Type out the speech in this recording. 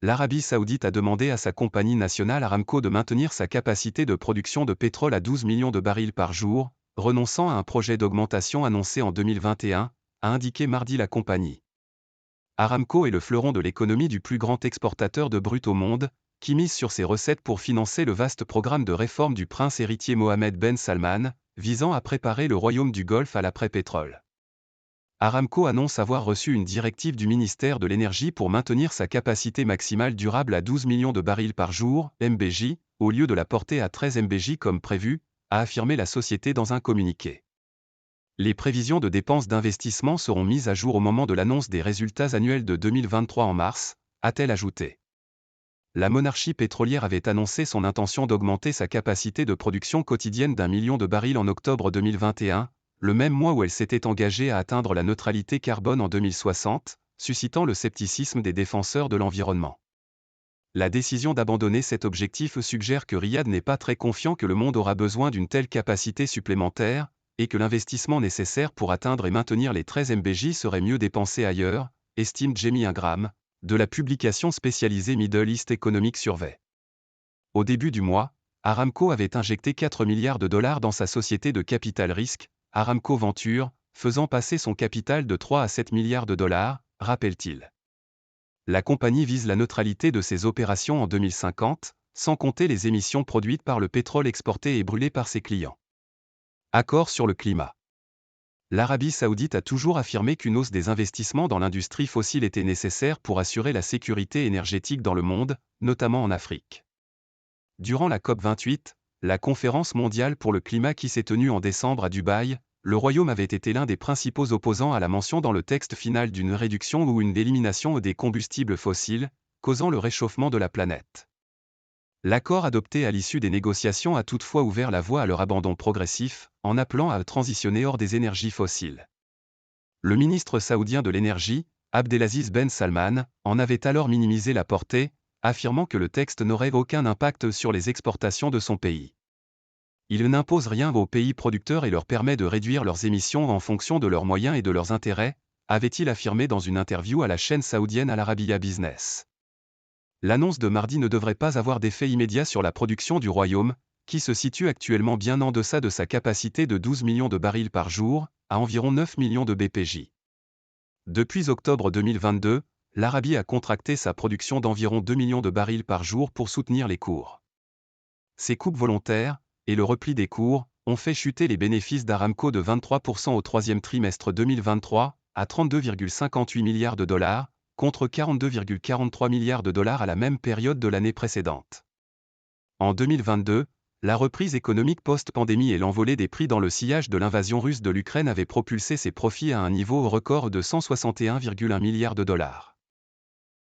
L'Arabie Saoudite a demandé à sa compagnie nationale Aramco de maintenir sa capacité de production de pétrole à 12 millions de barils par jour, renonçant à un projet d'augmentation annoncé en 2021, a indiqué mardi la compagnie. Aramco est le fleuron de l'économie du plus grand exportateur de brut au monde, qui mise sur ses recettes pour financer le vaste programme de réforme du prince héritier Mohammed Ben Salman, visant à préparer le royaume du Golfe à l'après-pétrole. Aramco annonce avoir reçu une directive du ministère de l'Énergie pour maintenir sa capacité maximale durable à 12 millions de barils par jour, MBJ, au lieu de la porter à 13 MBJ comme prévu, a affirmé la société dans un communiqué. Les prévisions de dépenses d'investissement seront mises à jour au moment de l'annonce des résultats annuels de 2023 en mars, a-t-elle ajouté. La monarchie pétrolière avait annoncé son intention d'augmenter sa capacité de production quotidienne d'1 million de barils en octobre 2021, le même mois où elle s'était engagée à atteindre la neutralité carbone en 2060, suscitant le scepticisme des défenseurs de l'environnement. La décision d'abandonner cet objectif suggère que Riyad n'est pas très confiant que le monde aura besoin d'une telle capacité supplémentaire, et que l'investissement nécessaire pour atteindre et maintenir les 13 MBJ serait mieux dépensé ailleurs, estime Jamie Ingram, de la publication spécialisée Middle East Economic Survey. Au début du mois, Aramco avait injecté 4 milliards de dollars dans sa société de capital risque, Aramco Venture, faisant passer son capital de 3 à 7 milliards de dollars, rappelle-t-il. La compagnie vise la neutralité de ses opérations en 2050, sans compter les émissions produites par le pétrole exporté et brûlé par ses clients. Accord sur le climat. L'Arabie Saoudite a toujours affirmé qu'une hausse des investissements dans l'industrie fossile était nécessaire pour assurer la sécurité énergétique dans le monde, notamment en Afrique. Durant la COP28, la conférence mondiale pour le climat qui s'est tenue en décembre à Dubaï, le Royaume avait été l'un des principaux opposants à la mention dans le texte final d'une réduction ou une élimination des combustibles fossiles, causant le réchauffement de la planète. L'accord adopté à l'issue des négociations a toutefois ouvert la voie à leur abandon progressif, en appelant à transitionner hors des énergies fossiles. Le ministre saoudien de l'énergie, Abdelaziz Ben Salman, en avait alors minimisé la portée, affirmant que le texte n'aurait aucun impact sur les exportations de son pays. Il n'impose rien aux pays producteurs et leur permet de réduire leurs émissions en fonction de leurs moyens et de leurs intérêts, avait-il affirmé dans une interview à la chaîne saoudienne Al Arabiya Business. L'annonce de mardi ne devrait pas avoir d'effet immédiat sur la production du Royaume, qui se situe actuellement bien en deçà de sa capacité de 12 millions de barils par jour, à environ 9 millions de BPJ. Depuis octobre 2022, l'Arabie a contracté sa production d'environ 2 millions de barils par jour pour soutenir les cours. Ces coupes volontaires, et le repli des cours, ont fait chuter les bénéfices d'Aramco de 23% au troisième trimestre 2023, à 32,58 milliards de dollars, contre 42,43 milliards de dollars à la même période de l'année précédente. En 2022, la reprise économique post-pandémie et l'envolée des prix dans le sillage de l'invasion russe de l'Ukraine avaient propulsé ses profits à un niveau record de 161,1 milliards de dollars.